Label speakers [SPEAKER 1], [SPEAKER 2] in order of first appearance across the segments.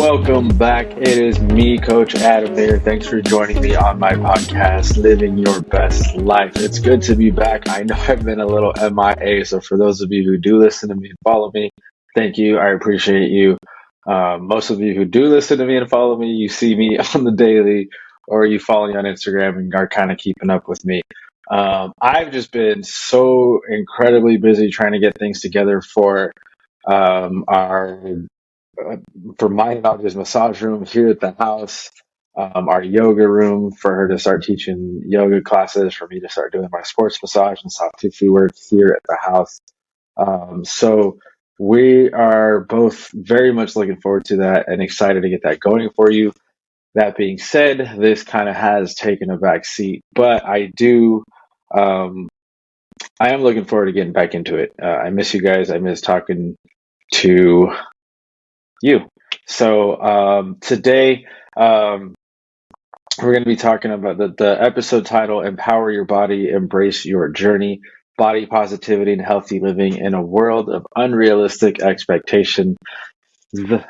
[SPEAKER 1] Welcome back. It is me, Coach Adam here. Thanks for joining me on my podcast, Living Your Best Life. It's good to be back. I know I've been a little MIA, so for those of you who do listen to me and follow me, thank you. I appreciate you. Most of you who do listen to me and follow me, you see me on the daily, or you follow me on Instagram and are kind of keeping up with me. I've just been so incredibly busy trying to get things together our for my and Audrey's massage room here at the house, our yoga room for her to start teaching yoga classes, for me to start doing my sports massage and soft tissue work here at the house. So we are both very much looking forward to that and excited to get that going for you. That being said, this kind of has taken a back seat, but I am looking forward to getting back into it. I miss you guys. I miss talking to you. So today we're going to be talking about the episode title, Empower Your Body, Embrace Your Journey, Body Positivity and Healthy Living in a World of Unrealistic Expectations. This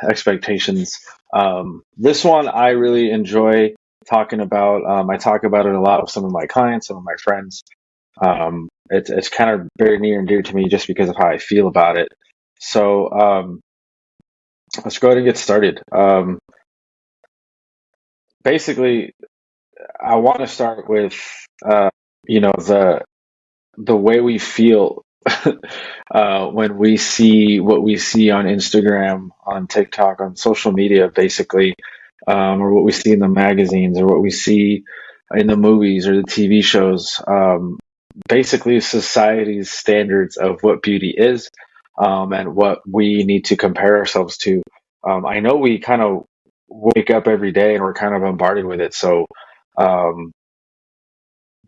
[SPEAKER 1] one I really enjoy talking about. I talk about it a lot with some of my clients, some of my friends. It's kind of very near and dear to me just because of how I feel about it. So let's go ahead and get started. Basically, I want to start with, the way we feel when we see what we see on Instagram, on TikTok, on social media, basically, or what we see in the magazines, or what we see in the movies or the TV shows. Basically, society's standards of what beauty is, and what we need to compare ourselves to. I know we kind of wake up every day and we're kind of bombarded with it. So, um,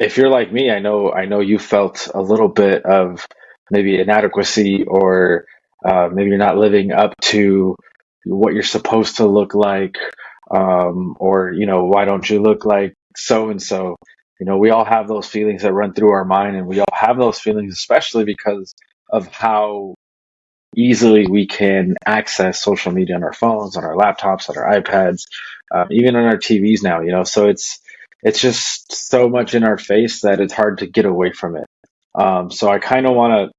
[SPEAKER 1] if you're like me, I know you felt a little bit of maybe inadequacy, or maybe you're not living up to what you're supposed to look like, or why don't you look like so and so? We all have those feelings that run through our mind, and we all have those feelings, especially because of how easily we can access social media on our phones, on our laptops, on our iPads, even on our TVs now. So it's just so much in our face that it's hard to get away from it. So I kind of want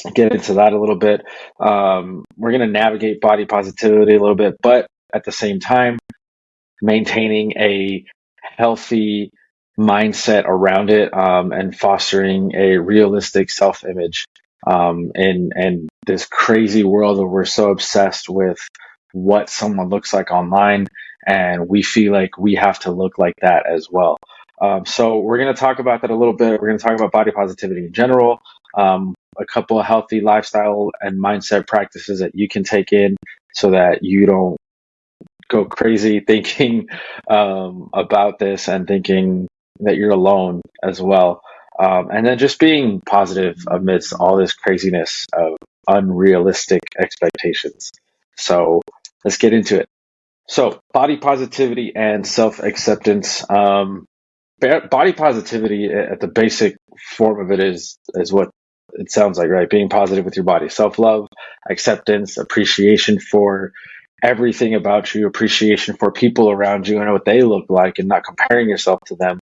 [SPEAKER 1] to get into that a little bit. We're going to navigate body positivity a little bit, but at the same time, maintaining a healthy mindset around it, and fostering a realistic self-image, and this crazy world where we're so obsessed with what someone looks like online, and we feel like we have to look like that as well. So we're going to talk about that a little bit. We're going to talk about body positivity in general, a couple of healthy lifestyle and mindset practices that you can take in so that you don't go crazy thinking about this and thinking that you're alone as well. And then just being positive amidst all this craziness of unrealistic expectations. So let's get into it. So body positivity and self-acceptance. Body positivity at the basic form of it is what it sounds like, right? Being positive with your body, self-love, acceptance, appreciation for everything about you, appreciation for people around you and what they look like, and not comparing yourself to them.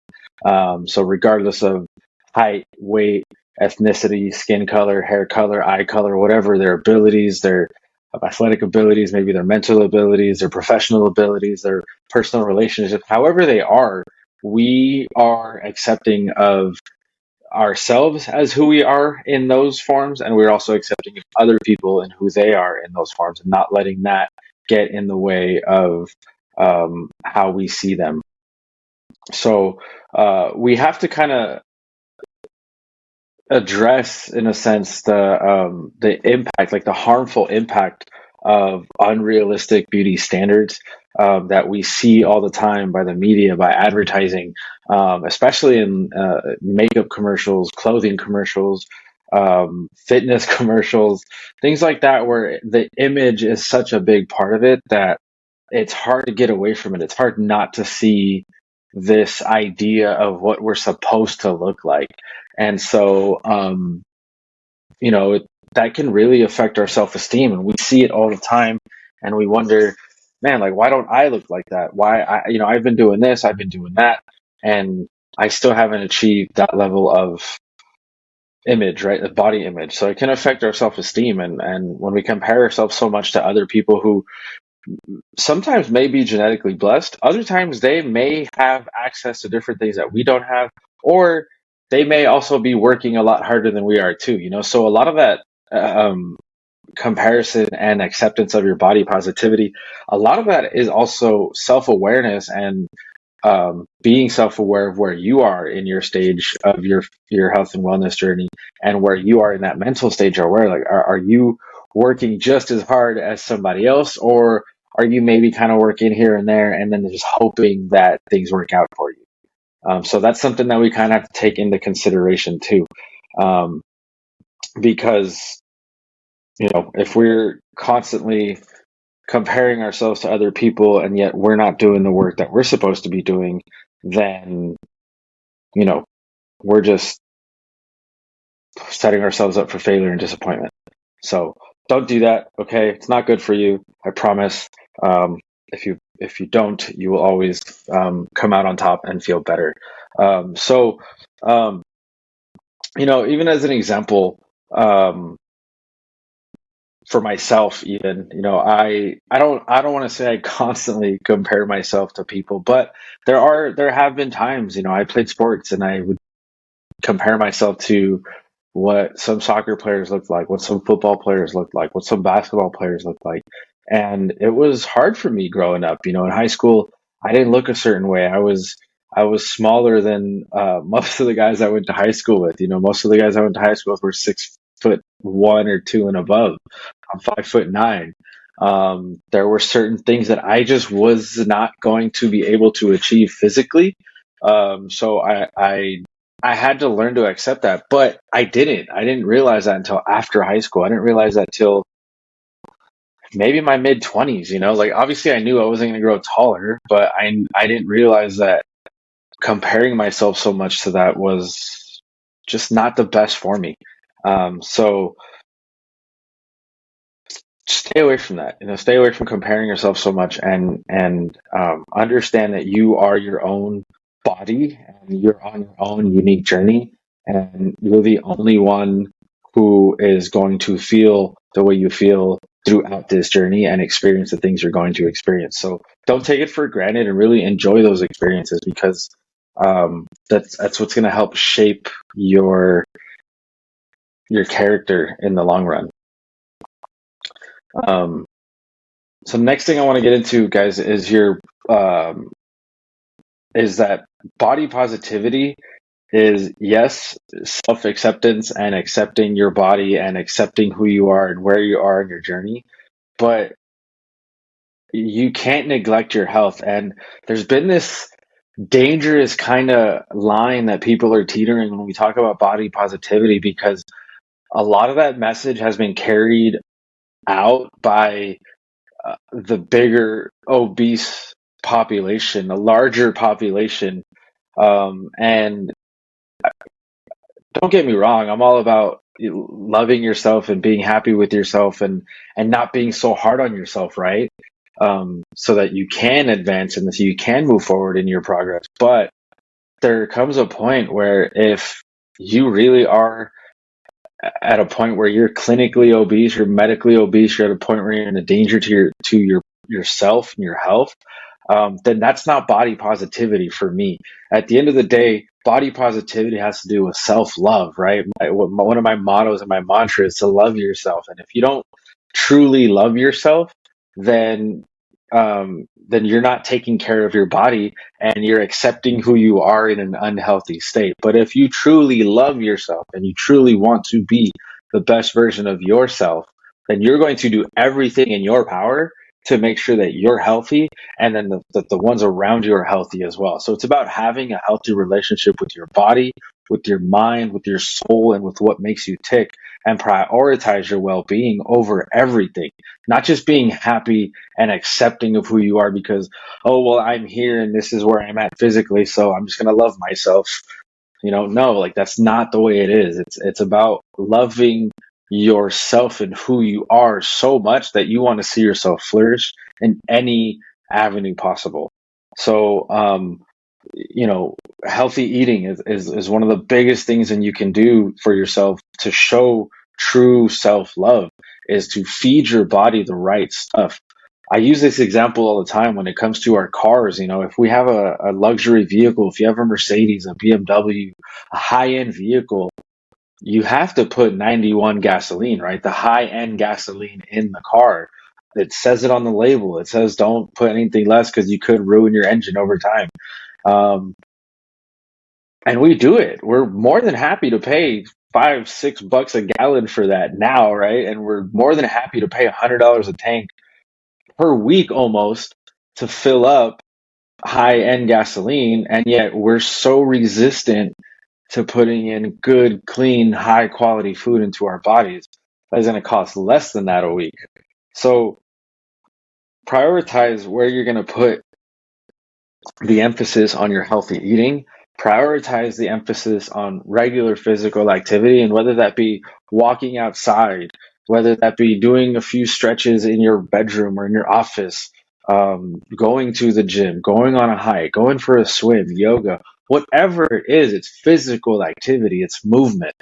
[SPEAKER 1] So regardless of height, weight, ethnicity, skin color, hair color, eye color, whatever their abilities, their athletic abilities, maybe their mental abilities, their professional abilities, their personal relationships, however they are, we are accepting of ourselves as who we are in those forms, and we're also accepting of other people and who they are in those forms, and not letting that get in the way of how we see them. So we have to kind of address, in a sense, the impact, like the harmful impact of unrealistic beauty standards that we see all the time by the media, by advertising, especially in makeup commercials, clothing commercials, fitness commercials, things like that, where the image is such a big part of it that it's hard to get away from it. It's hard not to see this idea of what we're supposed to look like. And so, that can really affect our self-esteem, and we see it all the time, and we wonder, man, like, why don't I look like that? Why I've been doing this, I've been doing that, and I still haven't achieved that level of image, right? The body image. So it can affect our self-esteem. And when we compare ourselves so much to other people who sometimes may be genetically blessed, other times they may have access to different things that we don't have, or they may also be working a lot harder than we are too, So a lot of that comparison and acceptance of your body positivity, a lot of that is also self-awareness and being self-aware of where you are in your stage of your health and wellness journey, and where you are in that mental stage. Aware, like, are you working just as hard as somebody else, or are you maybe kind of working here and there and then just hoping that things work out for you? So that's something that we kind of have to take into consideration too, um, because if we're constantly comparing ourselves to other people and yet we're not doing the work that we're supposed to be doing, then you know we're just setting ourselves up for failure and disappointment. So don't do that. Okay, it's not good for you. I promise. If you don't, you will always come out on top and feel better. So even as an example, for myself, even I don't want to say I constantly compare myself to people, but there have been times, I played sports and I would compare myself to what some soccer players looked like, what some football players looked like, what some basketball players looked like. And it was hard for me growing up. In high school, I didn't look a certain way. I was smaller than most of the guys I went to high school with. Most of the guys I went to high school with were 6'1" or 2" and above. I'm 5'9". There were certain things that I just was not going to be able to achieve physically. So I had to learn to accept that, but I didn't. I didn't realize that until after high school. I didn't realize that till maybe my mid 20s. Like, obviously I knew I wasn't going to grow taller, but I didn't realize that comparing myself so much to that was just not the best for me. So stay away from that. Stay away from comparing yourself so much, and understand that you are your own body and you're on your own unique journey, and you're the only one who is going to feel the way you feel throughout this journey and experience the things you're going to experience. So don't take it for granted and really enjoy those experiences, because that's what's going to help shape your character in the long run. Um, So the next thing I want to get into, guys, is um, is that body positivity is, yes, self-acceptance and accepting your body and accepting who you are and where you are in your journey, but you can't neglect your health. And there's been this dangerous kind of line that people are teetering when we talk about body positivity, because a lot of that message has been carried out by the bigger obese population, a larger population. And don't get me wrong, I'm all about loving yourself and being happy with yourself, and not being so hard on yourself, right? So that you can advance and so you can move forward in your progress. But there comes a point where if you really are at a point where you're clinically obese, you're medically obese, you're at a point where you're in a danger to yourself and your health, then that's not body positivity for me. At the end of the day, body positivity has to do with self-love, right? One of my mottos and my mantra is to love yourself. And if you don't truly love yourself, then then you're not taking care of your body and you're accepting who you are in an unhealthy state. But if you truly love yourself and you truly want to be the best version of yourself, then you're going to do everything in your power to make sure that you're healthy, and then that the ones around you are healthy as well. So it's about having a healthy relationship with your body, with your mind, with your soul, and with what makes you tick, and prioritize your well-being over everything. Not just being happy and accepting of who you are because, oh, well, I'm here and this is where I'm at physically, so I'm just going to love myself. No, like, that's not the way it is. It's about loving yourself and who you are so much that you want to see yourself flourish in any avenue possible. So, you know, healthy eating is one of the biggest things that you can do for yourself to show true self-love is to feed your body the right stuff. I use this example all the time when it comes to our cars. You know, if we have a luxury vehicle, if you have a Mercedes, a BMW, a high-end vehicle, you have to put 91 gasoline, right? The high-end gasoline in the car. It says it on the label. It says don't put anything less because you could ruin your engine over time. Um, and we do it. We're more than happy to pay $5, $6 a gallon for that now, right? And we're more than happy to pay $100 a tank per week almost to fill up high end gasoline. And yet we're so resistant to putting in good, clean, high quality food into our bodies. That is going to cost less than that a week. So prioritize where you're going to put the emphasis on your healthy eating, prioritize the emphasis on regular physical activity, and whether that be walking outside, whether that be doing a few stretches in your bedroom or in your office, going to the gym, going on a hike, going for a swim, yoga, whatever it is, it's physical activity, it's movement.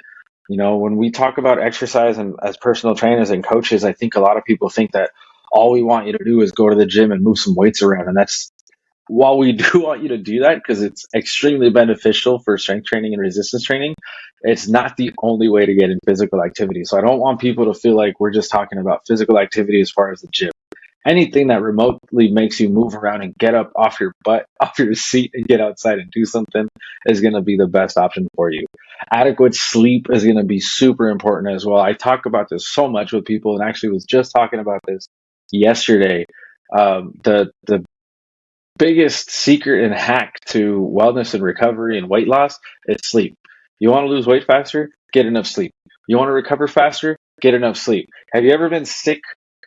[SPEAKER 1] You know, when we talk about exercise and as personal trainers and coaches, I think a lot of people think that all we want you to do is go to the gym and move some weights around. And that's while we do want you to do that because it's extremely beneficial for strength training and resistance training, it's not the only way to get in physical activity. So I don't want people to feel like we're just talking about physical activity as far as the gym. Anything that remotely makes you move around and get up off your butt, off your seat, and get outside and do something is going to be the best option for you. Adequate sleep is going to be super important as well. I talk about this so much with people, and actually was just talking about this yesterday. The biggest secret and hack to wellness and recovery and weight loss is sleep. You want to lose weight faster? Get enough sleep. You want to recover faster? Get enough sleep. Have you ever been sick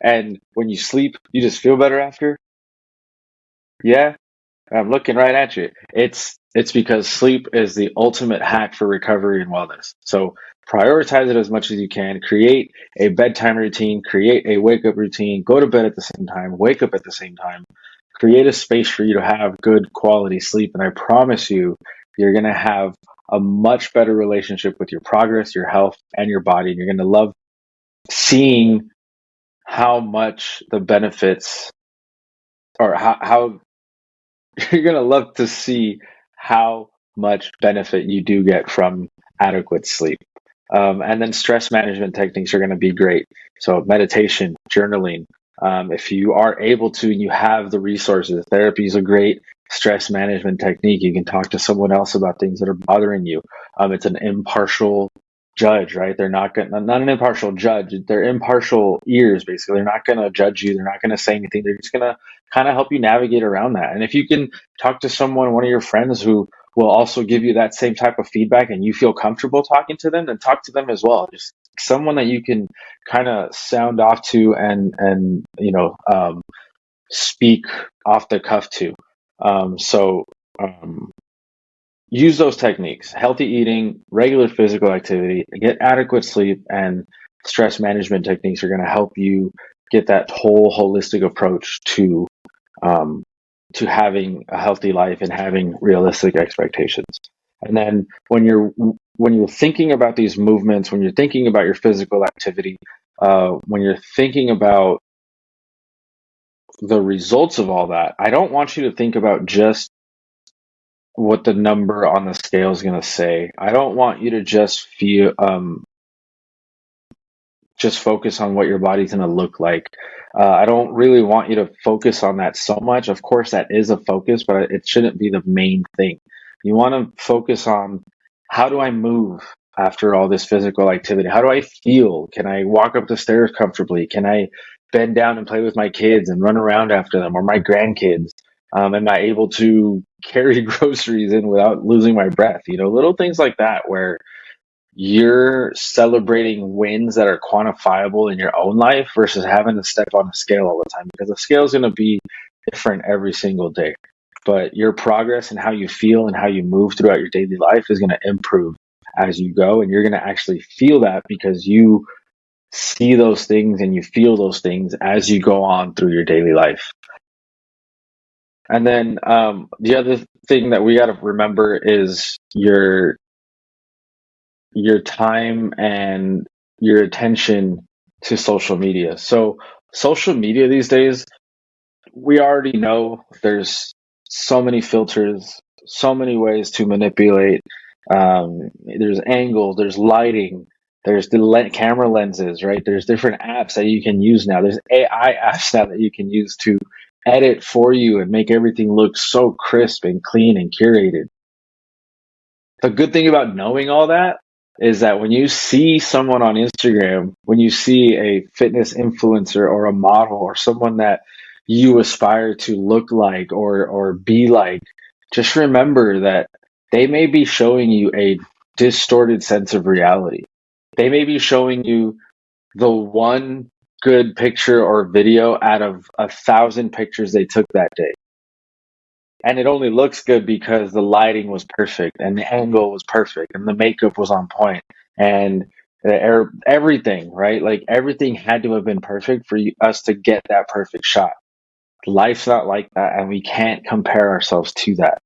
[SPEAKER 1] and when you sleep, you just feel better after? Yeah, I'm looking right at you. It's because sleep is the ultimate hack for recovery and wellness. So prioritize it as much as you can. Create a bedtime routine, create a wake up routine, go to bed at the same time, wake up at the same time. Create a space for you to have good quality sleep. And I promise you, you're going to have a much better relationship with your progress, your health, and your body. And you're going to love seeing how much the benefits or how you're going to love to see how much benefit you do get from adequate sleep. And then stress management techniques are going to be great. So meditation, journaling. If you are able to, and you have the resources, therapy is a great stress management technique. You can talk to someone else about things that are bothering you. It's an impartial judge, right? They're not an impartial judge. They're impartial ears, basically. They're not going to judge you. They're not going to say anything. They're just going to kind of help you navigate around that. And if you can talk to someone, one of your friends who will also give you that same type of feedback and you feel comfortable talking to them, then talk to them as well. Just someone that you can kind of sound off to and speak off the cuff to. So use those techniques: healthy eating, regular physical activity, get adequate sleep, and stress management techniques are going to help you get that whole holistic approach um, to having a healthy life and having realistic expectations. And then when you're thinking about these movements, when you're thinking about your physical activity, when you're thinking about the results of all that, I don't want you to think about just what the number on the scale is going to say. I don't want you to just focus on what your body's going to look like. I don't really want you to focus on that so much. Of course, that is a focus, but it shouldn't be the main thing. You want to focus on, how do I move after all this physical activity? How do I feel? Can I walk up the stairs comfortably? Can I bend down and play with my kids and run around after them, or my grandkids? Am I able to carry groceries in without losing my breath? You know, little things like that where you're celebrating wins that are quantifiable in your own life versus having to step on a scale all the time, because the scale is going to be different every single day. But your progress and how you feel and how you move throughout your daily life is going to improve as you go. And you're going to actually feel that because you see those things and you feel those things as you go on through your daily life. And then the other thing that we got to remember is your time and your attention to social media. So social media these days, we already know there's so many filters, so many ways to manipulate. There's angles, there's lighting, there's the camera lenses, right? There's different apps that you can use now. There's AI apps now that you can use to edit for you and make everything look so crisp and clean and curated. The good thing about knowing all that is that when you see someone on Instagram, when you see a fitness influencer or a model or someone that you aspire to look like or be like, just remember that they may be showing you a distorted sense of reality. They may be showing you the one good picture or video out of 1,000 pictures they took that day. And it only looks good because the lighting was perfect and the angle was perfect and the makeup was on point and everything, right? Like everything had to have been perfect for us to get that perfect shot. Life's not like that, and we can't compare ourselves to that.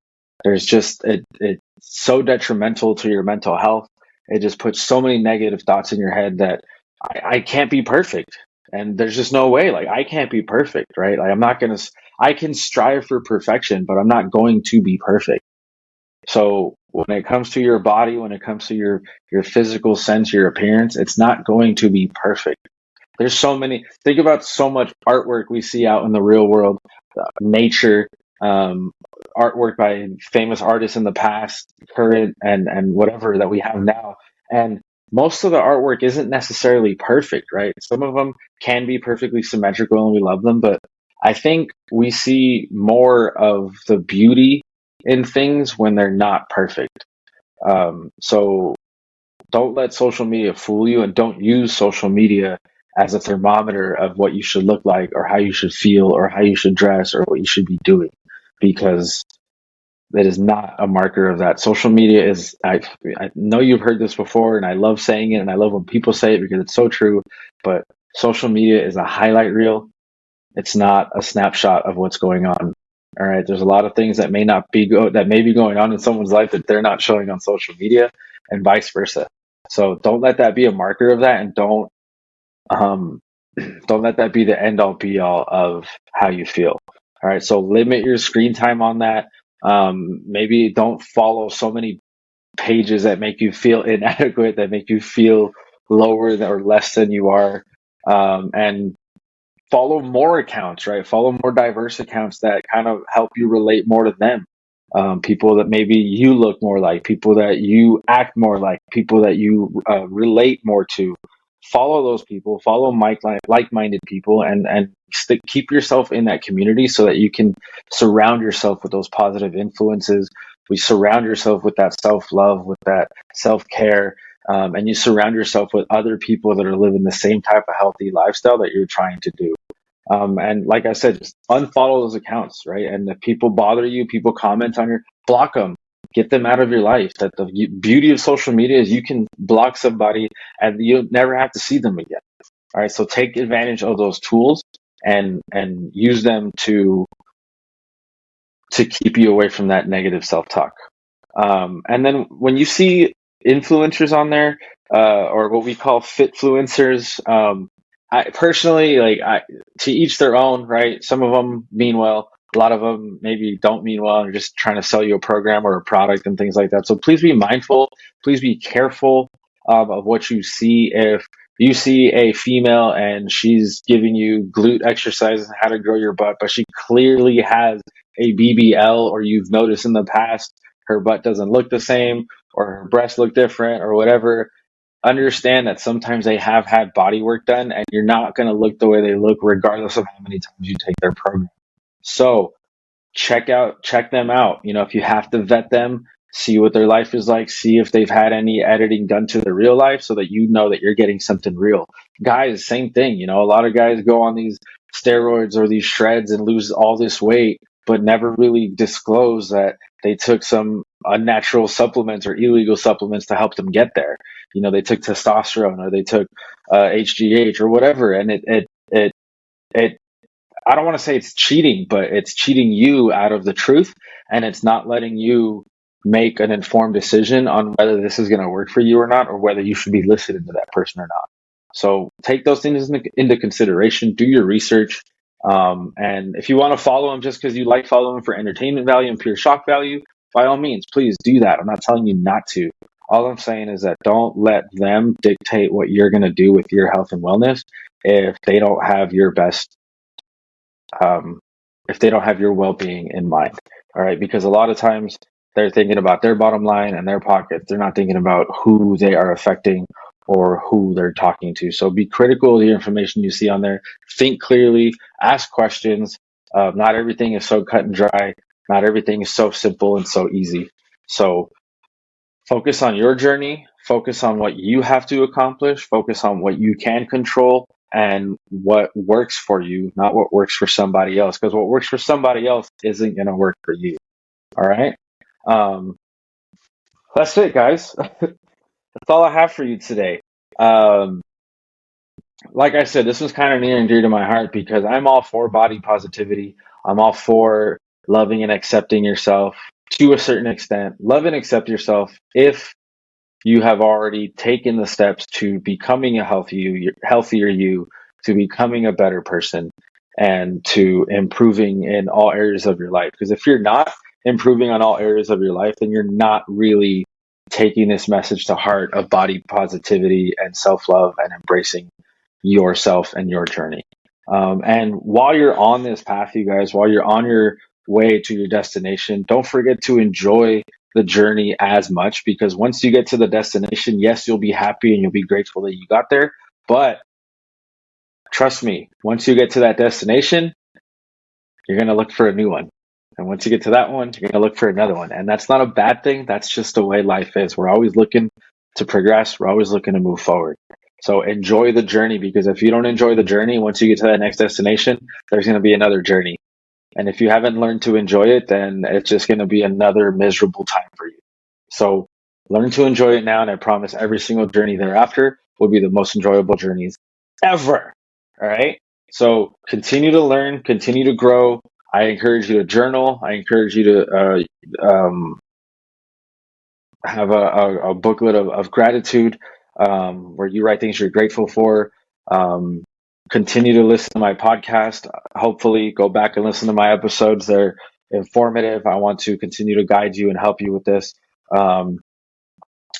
[SPEAKER 1] There's just it's so detrimental to your mental health. It just puts so many negative thoughts in your head that I can't be perfect, and there's just no way. Like I can't be perfect, right? Like I'm not gonna. I can strive for perfection, but I'm not going to be perfect. So when it comes to your body, when it comes to your physical sense, your appearance, it's not going to be perfect. There's so many. Think about so much artwork we see out in the real world, nature, um, artwork by famous artists in the past, current, and whatever that we have now. And most of the artwork isn't necessarily perfect, right? Some of them can be perfectly symmetrical, and we love them. But I think we see more of the beauty in things when they're not perfect. So don't let social media fool you, and don't use social media as a thermometer of what you should look like or how you should feel or how you should dress or what you should be doing, because that is not a marker of that. Social media is, I know you've heard this before, and I love saying it, and I love when people say it because it's so true, but social media is a highlight reel. It's not a snapshot of what's going on. All right. There's a lot of things that may not be that may be going on in someone's life that they're not showing on social media, and vice versa. So don't let that be a marker of that, and um don't let that be the end all be all of how you feel. All right. So limit your screen time on that. Maybe don't follow so many pages that make you feel inadequate, that make you feel lower or less than you are. And follow more accounts, right? Follow more diverse accounts that kind of help you relate more to them. People that maybe you look more like, people that you act more like, people that you relate more to. Follow those people, follow like-minded people, and keep yourself in that community so that you can surround yourself with those positive influences. We surround yourself with that self-love, with that self-care, and you surround yourself with other people that are living the same type of healthy lifestyle that you're trying to do. And like I said, just unfollow those accounts, right? And if people bother you, people comment on your, block them, get them out of your life. That the beauty of social media is you can block somebody and you'll never have to see them again. All right, so take advantage of those tools and use them to keep you away from that negative self-talk. And then when you see influencers on there, or what we call fitfluencers, I personally to each their own, right? Some of them mean well. A lot of them maybe don't mean well. They're just trying to sell you a program or a product and things like that. So please be mindful. Please be careful of what you see. If you see a female and she's giving you glute exercises and how to grow your butt, but she clearly has a BBL, or you've noticed in the past her butt doesn't look the same or her breasts look different or whatever, understand that sometimes they have had body work done and you're not going to look the way they look regardless of how many times you take their program. So check them out. You know, if you have to vet them, see what their life is like, see if they've had any editing done to their real life so that you know that you're getting something real. Guys, same thing. You know, a lot of guys go on these steroids or these shreds and lose all this weight, but never really disclose that they took some unnatural supplements or illegal supplements to help them get there. You know, they took testosterone or they took HGH or whatever, and it I don't want to say it's cheating, but it's cheating you out of the truth, and it's not letting you make an informed decision on whether this is going to work for you or not, or whether you should be listening to that person or not. So take those things into consideration, do your research. And if you want to follow them just because you like following them for entertainment value and pure shock value, by all means, please do that. I'm not telling you not to. All I'm saying is that don't let them dictate what you're going to do with your health and wellness if they don't have your best, if they don't have your well-being in mind. All right, because a lot of times they're thinking about their bottom line and their pockets. They're not thinking about who they are affecting or who they're talking to. So be critical of the information you see on there. Think clearly, ask questions. Not everything is so cut and dry. Not everything is so simple and so easy. So focus on your journey, focus on what you have to accomplish, focus on what you can control and what works for you, not what works for somebody else. Because what works for somebody else isn't going to work for you. All right. Um, that's it, guys. That's all I have for you today. Um, like I said, this was kind of near and dear to my heart because I'm all for body positivity. I'm all for loving and accepting yourself to a certain extent. Love and accept yourself if you have already taken the steps to becoming a healthier you, to becoming a better person, and to improving in all areas of your life. Because if you're not improving on all areas of your life, then you're not really taking this message to heart of body positivity and self-love and embracing yourself and your journey. And while you're on this path, you guys, while you're on your way to your destination, don't forget to enjoy the journey as much, because once you get to the destination, yes, you'll be happy and you'll be grateful that you got there. But trust me, once you get to that destination, you're going to look for a new one. And once you get to that one, you're going to look for another one. And that's not a bad thing. That's just the way life is. We're always looking to progress. We're always looking to move forward. So enjoy the journey, because if you don't enjoy the journey, once you get to that next destination, there's going to be another journey. And if you haven't learned to enjoy it, then it's just going to be another miserable time for you. So learn to enjoy it now, and I promise every single journey thereafter will be the most enjoyable journeys ever. All right? So continue to learn, continue to grow. I encourage you to journal. I encourage you to have a booklet of gratitude where you write things you're grateful for. Continue to listen to my podcast. Hopefully, go back and listen to my episodes. They're informative. I want to continue to guide you and help you with this.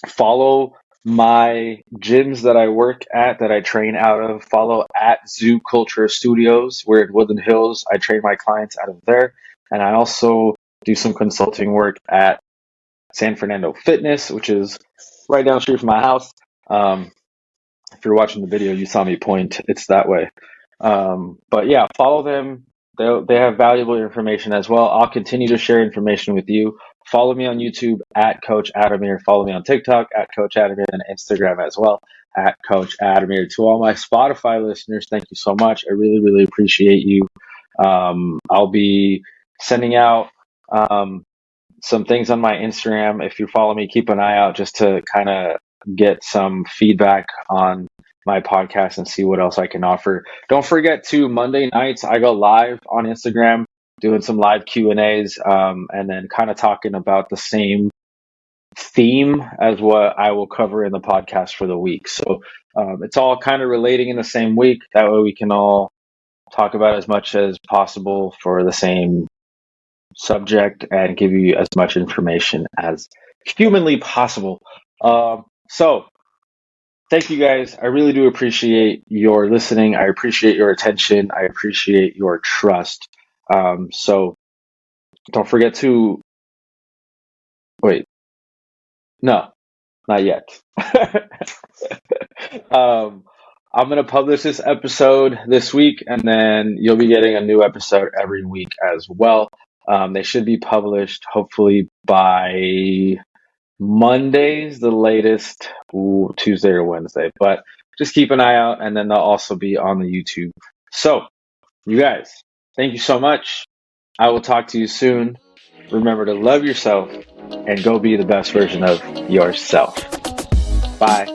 [SPEAKER 1] Follow my gyms that I work at, that I train out of. Follow at Zoo Culture Studios. We're in Woodland Hills. I train my clients out of there. And I also do some consulting work at San Fernando Fitness, which is right down the street from my house. If you're watching the video, you saw me point. It's that way. But yeah, follow them. They have valuable information as well. I'll continue to share information with you. Follow me on YouTube at Coach Adamir. Follow me on TikTok at Coach Adamir, and Instagram as well at Coach Adamir. To all my Spotify listeners, thank you so much. I really, really appreciate you. I'll be sending out some things on my Instagram. If you follow me, keep an eye out just to kind of get some feedback on my podcast and see what else I can offer. Don't forget to Monday nights, I go live on Instagram doing some live Q&As and then kind of talking about the same theme as what I will cover in the podcast for the week. So it's all kind of relating in the same week. That way we can all talk about as much as possible for the same subject and give you as much information as humanly possible. So thank you guys. I really do appreciate your listening. I appreciate your attention. I appreciate your trust. So don't forget to wait. No, not yet. I'm going to publish this episode this week, and then you'll be getting a new episode every week as well. They should be published hopefully by Mondays, the latest, Tuesday or Wednesday. But just keep an eye out, and then they'll also be on the YouTube. So, you guys, thank you so much. I will talk to you soon. Remember to love yourself and go be the best version of yourself. Bye.